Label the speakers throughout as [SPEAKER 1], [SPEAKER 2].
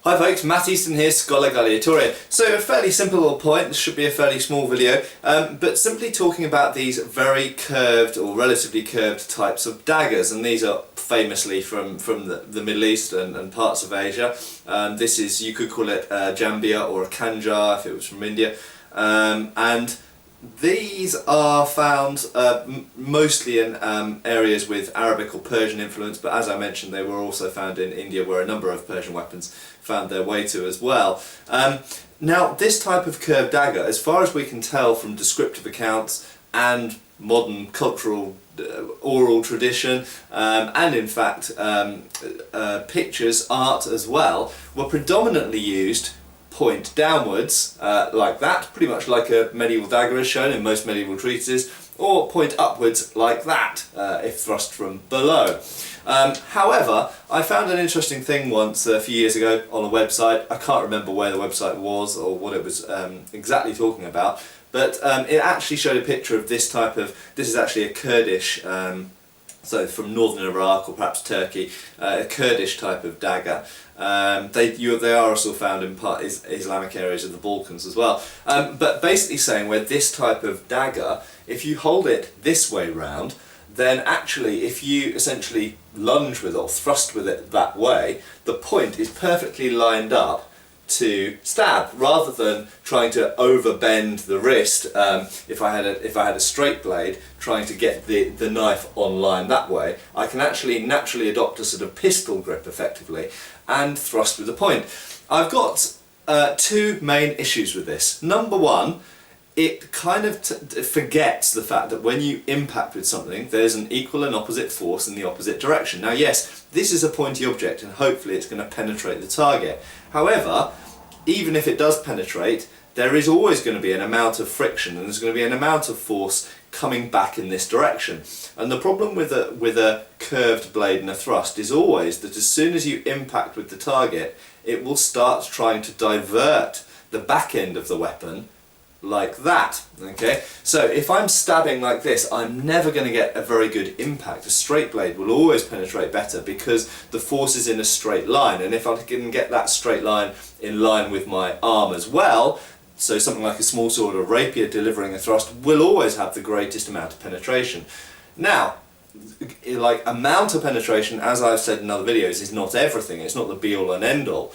[SPEAKER 1] Hi folks, Matt Easton here, Scholar Gladiatoria. So a fairly simple little point, this should be a fairly small video, but simply talking about these very curved or relatively curved types of daggers, and these are famously from the Middle East and parts of Asia. This is, you could call it a jambiya or a Khanjar if it was from India, and these are found mostly in areas with Arabic or Persian influence, but as I mentioned they were also found in India, where a number of Persian weapons found their way to as well. Now this type of curved dagger, as far as we can tell from descriptive accounts and modern cultural oral tradition, and in fact pictures, art as well, were predominantly used point downwards, like that, pretty much like a medieval dagger is shown in most medieval treatises, or point upwards like that, if thrust from below. However, I found an interesting thing once a few years ago on a website. I can't remember where the website was or what it was exactly talking about, but it actually showed a picture of this type of, this is actually a Kurdish, so from northern Iraq or perhaps Turkey, a Kurdish type of dagger. They are also found in part Islamic areas of the Balkans as well. But basically saying where this type of dagger, if you hold it this way round, then actually if you essentially lunge with it or thrust with it that way, the point is perfectly lined up to stab, rather than trying to overbend the wrist. If I had a straight blade trying to get the knife on line that way, I can actually naturally adopt a sort of pistol grip effectively and thrust with the point. I've got two main issues with this. Number one, it kind of forgets the fact that when you impact with something, there's an equal and opposite force in the opposite direction. Now yes, this is a pointy object and hopefully it's going to penetrate the target. However, even if it does penetrate, there is always going to be an amount of friction and there's going to be an amount of force coming back in this direction. And the problem with a curved blade and a thrust is always that as soon as you impact with the target, it will start trying to divert the back end of the weapon like that. Okay, so if I'm stabbing like this, I'm never going to get a very good impact. A straight blade will always penetrate better because the force is in a straight line, and if I can get that straight line in line with my arm as well, so something like a small sword or rapier delivering a thrust will always have the greatest amount of penetration. Now, like, amount of penetration, as I've said in other videos, is not everything. It's not the be all and end all.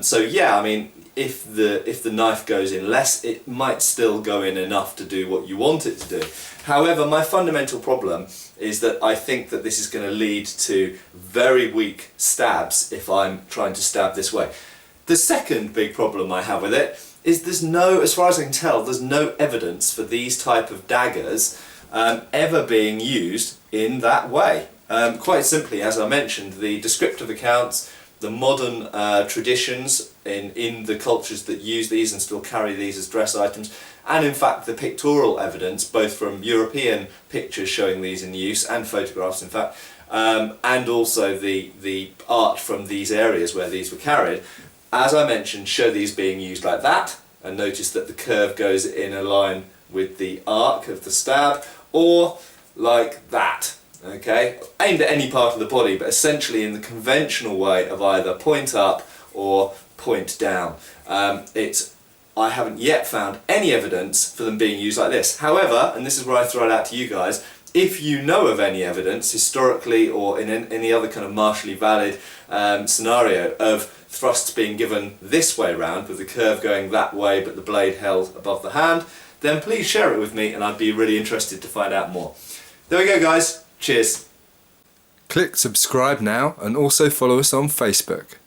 [SPEAKER 1] So yeah, I mean, if the knife goes in less, it might still go in enough to do what you want it to do. However, my fundamental problem is that I think that this is going to lead to very weak stabs if I'm trying to stab this way. The second big problem I have with it is there's no, as far as I can tell, there's no evidence for these type of daggers ever being used in that way. Quite simply, as I mentioned, the descriptive accounts, the modern traditions in the cultures that use these and still carry these as dress items, and in fact the pictorial evidence, both from European pictures showing these in use and photographs in fact, and also the art from these areas where these were carried, as I mentioned, show these being used like that, and notice that the curve goes in a line with the arc of the stab, or like that. Okay, aimed at any part of the body, but essentially in the conventional way of either point up or point down. I haven't yet found any evidence for them being used like this. However, and this is where I throw it out to you guys, if you know of any evidence, historically or in any other kind of martially valid scenario, of thrusts being given this way round, with the curve going that way but the blade held above the hand, then please share it with me and I'd be really interested to find out more. There we go guys, cheers.
[SPEAKER 2] Click subscribe now and also follow us on Facebook.